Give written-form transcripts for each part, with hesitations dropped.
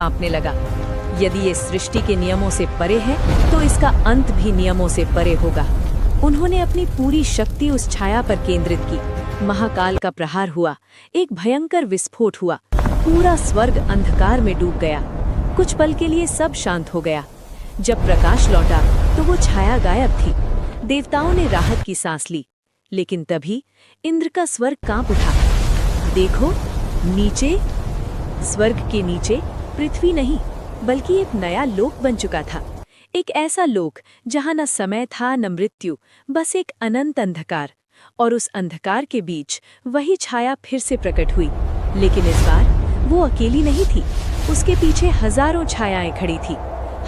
कांपने लगा। यदि ये सृष्टि के नियमों से परे है तो इसका अंत भी नियमों से परे होगा। उन्होंने अपनी पूरी शक्ति उस छाया पर केंद्रित की। महाकाल का प्रहार हुआ, एक भयंकर विस्फोट हुआ, पूरा स्वर्ग अंधकार में डूब गया। कुछ पल के लिए सब शांत हो गया। जब प्रकाश लौटा तो वो छाया गायब थी। देवताओं ने राहत की सांस ली, लेकिन तभी इंद्र का स्वर कांप उठा। देखो नीचे, स्वर्ग के नीचे पृथ्वी नहीं बल्कि एक नया लोक बन चुका था। एक ऐसा लोक जहां न समय था न मृत्यु, बस एक अनंत अंधकार। और उस अंधकार के बीच वही छाया फिर से प्रकट हुई, लेकिन इस बार वो अकेली नहीं थी। उसके पीछे हजारों छायाएं खड़ी थी,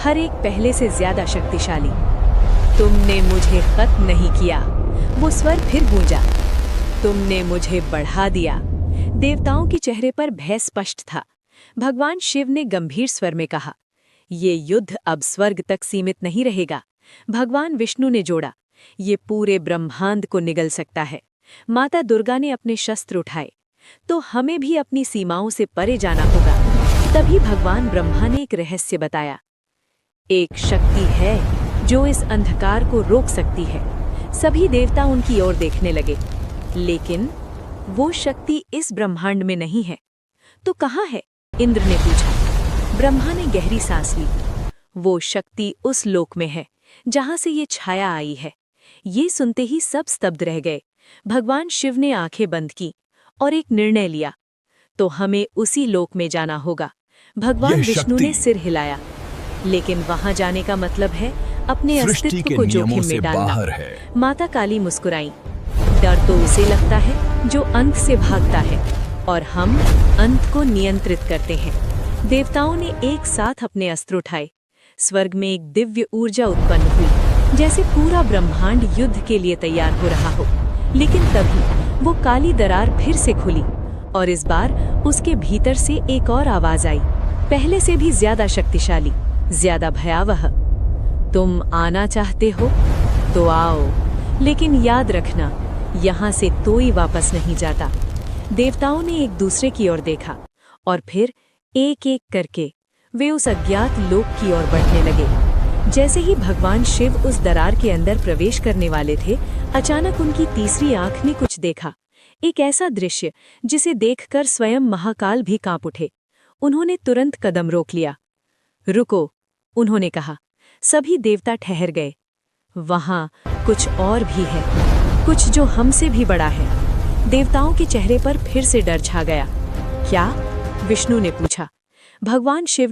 हर एक पहले से ज्यादा शक्तिशाली। तुमने मुझे खत्म नहीं किया, वो स्वर फिर गूंजा। तुमने मुझे बढ़ा दिया। देवताओं के चेहरे पर भय स्पष्ट था। भगवान शिव ने गंभीर स्वर में कहा, ये युद्ध अब स्वर्ग तक सीमित नहीं रहेगा। भगवान विष्णु ने जोड़ा, ये पूरे ब्रह्मांड को निगल सकता है। माता दुर्गा ने अपने शस्त्र उठाए, तो हमें भी अपनी सीमाओं से परे जाना होगा। तभी भगवान ब्रह्मा ने एक रहस्य बताया। एक शक्ति है जो इस अंधकार को रोक सकती है। सभी देवता उनकी ओर देखने लगे, लेकिन वो शक्ति इस ब्रह्मांड में नहीं है। तो कहाँ है? इंद्र ने पूछा। ब्रह्मा ने गहरी सांस ली। वो शक्ति उस लोक में है जहां से ये छाया आई है। ये सुनते ही सब स्तब्ध रह गए। भगवान शिव ने आंखें बंद की और एक निर्णय लिया, तो हमें उसी लोक में जाना होगा। भगवान विष्णु ने सिर हिलाया, लेकिन वहां जाने का मतलब है अपने अस्तित्व को जोखिम में डालना। माता काली मुस्कुराई। डर तो उसे लगता है जो अंत से भागता है, और हम अंत को नियंत्रित करते हैं। देवताओं ने एक साथ अपने अस्त्र उठाए। स्वर्ग में एक दिव्य ऊर्जा उत्पन्न हुई, जैसे पूरा ब्रह्मांड युद्ध के लिए तैयार हो रहा हो। लेकिन तभी वो काली दरार फिर से खुली, और इस बार उसके भीतर से एक और आवाज आई, पहले से भी ज्यादा शक्तिशाली, ज्यादा भयावह। तुम आना चाहते हो तो आओ, लेकिन याद रखना, यहाँ से कोई वापस नहीं जाता। देवताओं ने एक दूसरे की ओर देखा, और फिर एक एक करके वे उस अज्ञात लोक की ओर बढ़ने लगे। जैसे ही भगवान शिव उस दरार के अंदर प्रवेश करने वाले थे, अचानक उनकी तीसरी आंख ने कुछ देखा। एक ऐसा दृश्य जिसे देखकर स्वयं महाकाल भी कांप उठे। उन्होंने तुरंत कदम रोक लिया। रुको, उन्होंने कहा। सभी देवता ठहर गए। वहां कुछ और भी है, कुछ जो हमसे भी बड़ा है। देवताओं के चेहरे पर फिर से डर छा गया। क्या? विष्णु ने पूछा। भगवान शिव